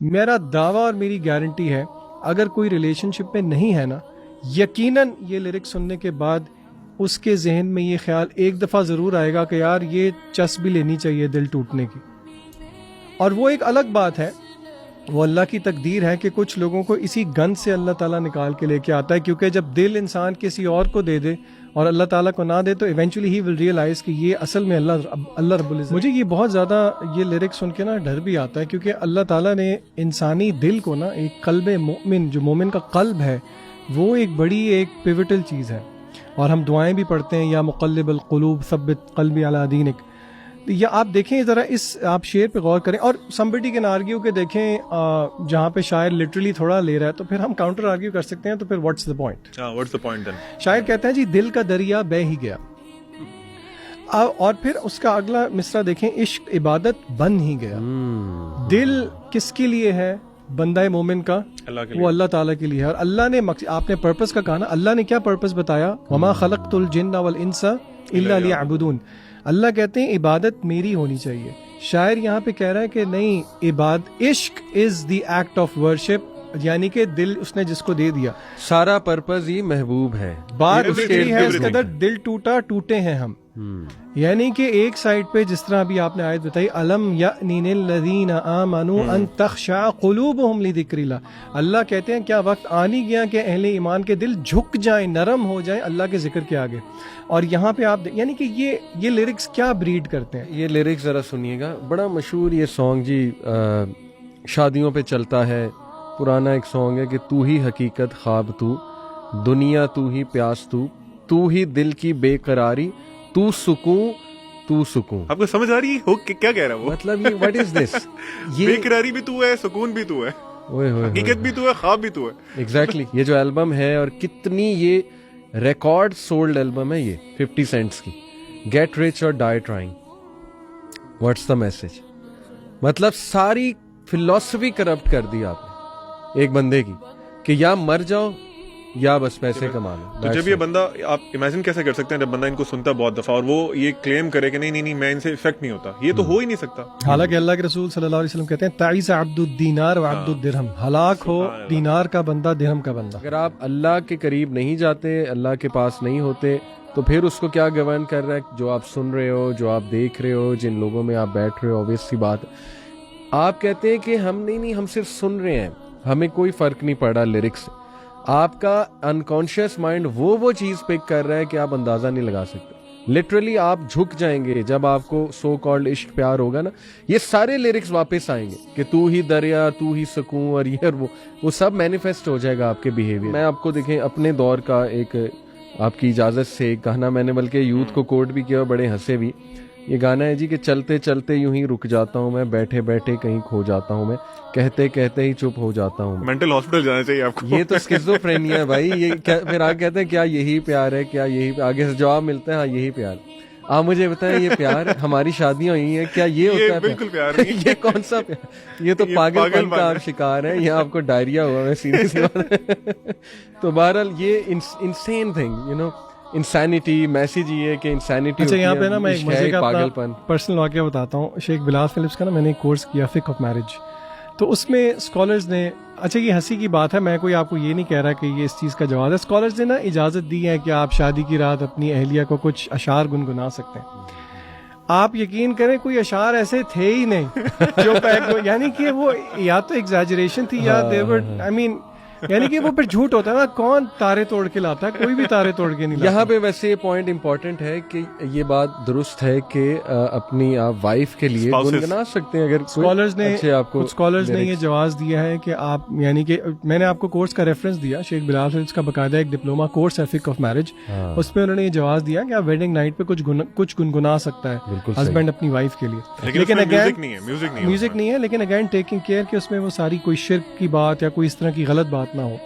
मेरा दावा और मेरी गारंटी है, अगर कोई रिलेशनशिप में नहीं है ना, यकीनन ये लिरिक्स सुनने के बाद उसके जहन में ये ख्याल एक दफ़ा ज़रूर आएगा कि यार ये चस भी लेनी चाहिए दिल टूटने की। और वो एक अलग बात है, वो अल्लाह की तकदीर है कि कुछ लोगों को इसी गंद से अल्लाह ताला निकाल के लेके आता है, क्योंकि जब दिल इंसान किसी और को दे दे और अल्लाह ताला को ना दे तो इवेंचुअली ही विल रियलाइज कि ये असल में अल्लाह रब्बुल इज़्ज़त। मुझे ये बहुत ज़्यादा ये लिरिक्स सुन के ना डर भी आता है, क्योंकि अल्लाह ताला ने इंसानी दिल को ना एक कल्ब मोमिन, जो मोमिन का कल्ब है, वो एक बड़ी एक पिवटल चीज़ है। और हम दुआएं भी पढ़ते हैं, या मुक़ल्लिबल क़ुलूब सब्बित क़ल्बी अला दीनिक। या आप देखें ज़रा इस आप शेर पे गौर करें, और समबडी कैन आर्ग्यू के देखें जहाँ पे शायर लिटरली थोड़ा ले रहा है तो फिर हम काउंटर आर्ग्यू कर सकते हैं, तो फिर what's the point? What's the point then? शायर कहते हैं जी, दिल का दरिया बह ही गया। और फिर उसका अगला मिसरा देखें, इश्क इबादत बन ही गया। दिल किसके लिए है? बंदा मोमिन का, वो अल्लाह ताला के लिए है। और अल्लाह ने आपने पर्पस का कहा ना, अल्लाह ने क्या पर्पस बताया? वमा खलक़तुल जिन्ना वल इंसा इल्ला लियअबुदून। अल्लाह कहते हैं इबादत मेरी होनी चाहिए। शायर यहाँ पे कह रहा है कि नहीं, इश्क is the act of worship, यानी कि दिल उसने जिसको दे दिया, सारा पर्पस ही महबूब है। बात उसकी है, उसके अंदर दिल टूटा, टूटे हैं हम। यानी कि एक साइड पे जिस तरह अभी आपने आयत बताई, अलम यअनिल लज़ीना आमनू अन तख़शा क़ुलूबुहुम लिज़िक्रिल्लाह। अल्लाह कहते हैं क्या वक्त आ नहीं गया कि अहले ईमान के दिल झुक जाएं, नरम हो जाएं अल्लाह के जिक्र के आगे। और यहाँ पे आप यानी कि ये लिरिक्स क्या ब्रीड करते हैं? ये लिरिक्स जरा सुनिएगा, बड़ा मशहूर ये सॉन्ग जी, शादियों पे चलता है। पुराना एक सॉन्ग है कि तू ही हकीकत ख्वाब तू, दुनिया तू ही प्यास तू ही दिल की बेकरारी, तू सुकून। आपको समझ आ रही हो क्या कह रहा है वो? मतलब ये व्हाट इज दिस? ये बेकरारी भी तू है, सुकून भी तू है, हकीकत भी तू है, ख्वाब भी तू है। एग्जैक्टली ये जो एल्बम है, और कितनी ये रिकॉर्ड सोल्ड एल्बम है ये 50 सेंट्स की। गेट रिच और die trying, what's the message? मतलब सारी फिलॉसफी करप्ट कर दी आपने एक बंदे की, कि या मर जाओ या बस पैसे कमा लो। तो जब ये बंदा, आप इमेजिन कैसे कर सकते हैं जब बंदा इनको सुनता बहुत दफा और वो ये क्लेम करे कि नहीं मैं इनसे इफेक्ट नहीं होता, ये तो हो ही नहीं सकता। हालांकि अल्लाह के रसूल सल्लल्लाहु अलैहि वसल्लम कहते हैं ताइस अब्दुद दीनार व अब्दुद दिरहम, हलाक हो दीनार का बंदा, दिरहम का बंदा। अगर आप अल्लाह के करीब नहीं जाते, अल्लाह के पास नहीं होते, तो फिर उसको क्या गवर्न कर रहा है? जो आप सुन रहे हो, जो आप देख रहे हो, जिन लोगों में आप बैठ रहे हो, ऑब्वियस सी बात। आप कहते हैं कि हम नहीं, हम सिर्फ सुन रहे हैं, हमें कोई फर्क नहीं पड़ा लिरिक्स। आपका अनकॉन्शियस माइंड वो चीज पिक कर रहा है कि आप अंदाजा नहीं लगा सकते। लिटरली आप झुक जाएंगे जब आपको सो कॉल्ड इश्क प्यार होगा ना, ये सारे लिरिक्स वापस आएंगे कि तू ही दरिया, तू ही सुकून, और ये और वो सब मैनिफेस्ट हो जाएगा आपके बिहेवियर। मैं आपको देखें अपने दौर का एक, आपकी इजाजत से, एक गाना मैंने बल्कि यूथ को कोट भी किया, बड़े हंसे भी। ये गाना है जी कि चलते चलते यूं ही रुक जाता हूँ मैं, बैठे बैठे कहीं खो जाता हूँ मैं, कहते कहते ही चुप हो जाता हूँ। मेंटल हॉस्पिटल जाना चाहिए आपको। ये तो स्किज़ोफ्रेनिया है भाई। ये फिर आगे कहते हैं क्या यही प्यार है? क्या यही? आगे से जवाब मिलता है हाँ यही प्यार। आप मुझे बताएं, ये प्यार, हमारी शादियां हुई हैं, क्या ये होता है? बिल्कुल प्यार नहीं। ये कौन सा प्यार? ये तो पागलपन का आप शिकार है, यहाँ आपको डायरिया हुआ है सीधी सी बात। तो बहरहाल ये insane thing, you know, insanity. Message ये है कि इंसैनिटी। अच्छा, यहाँ पे ना मैं एक मजे का पागलपन पर्सनल वाकया बताता हूँ। शेख बिलाल फिलिप्स का ना मैंने एक कोर्स किया, फिक ऑफ मैरिज। तो उसमें स्कॉलर्स ने, अच्छा ये हंसी की बात है, मैं कोई आपको ये नहीं कह रहा कि ये इस चीज़ का जवाब है, स्कॉलर्स ने ना इजाज़त दी है कि आप शादी की रात अपनी अहलिया को कुछ अशार गुनगुना सकते हैं। आप यकीन करें कोई अशार ऐसे थे ही नहीं जो यानी कि वो या तो एग्जैजरेशन थी या देवर, आई मीन यानी कि वो फिर झूठ होता है ना। कौन तारे तोड़ के लाता है? कोई भी तारे तोड़ के नहीं लाता। यहाँ पे वैसे ये पॉइंट इम्पोर्टेंट है कि ये बात दुरुस्त है कि अपनी आप वाइफ के लिए गुनगुना सकते हैं अगर स्कॉलर्स ने, आपको कुछ स्कॉलर्स ने ये जवाब दिया है कि आप, यानी कि मैंने आपको कोर्स का रेफरेंस दिया, शेख बिलाल फिलिप्स का बकायदा एक डिप्लोमा कोर्स है फिक ऑफ मैरिज, उसमें उन्होंने ये जवाब दिया कि आप वेडिंग नाइट पे कुछ गुनगुना सकता है हस्बैंड अपनी वाइफ के लिए। लेकिन अगेन म्यूजिक नहीं है, लेकिन अगेन टेकिंग केयर कि उसमें वो सारी कोई शिर्क की बात या कोई इस तरह की गलत बात ना हो।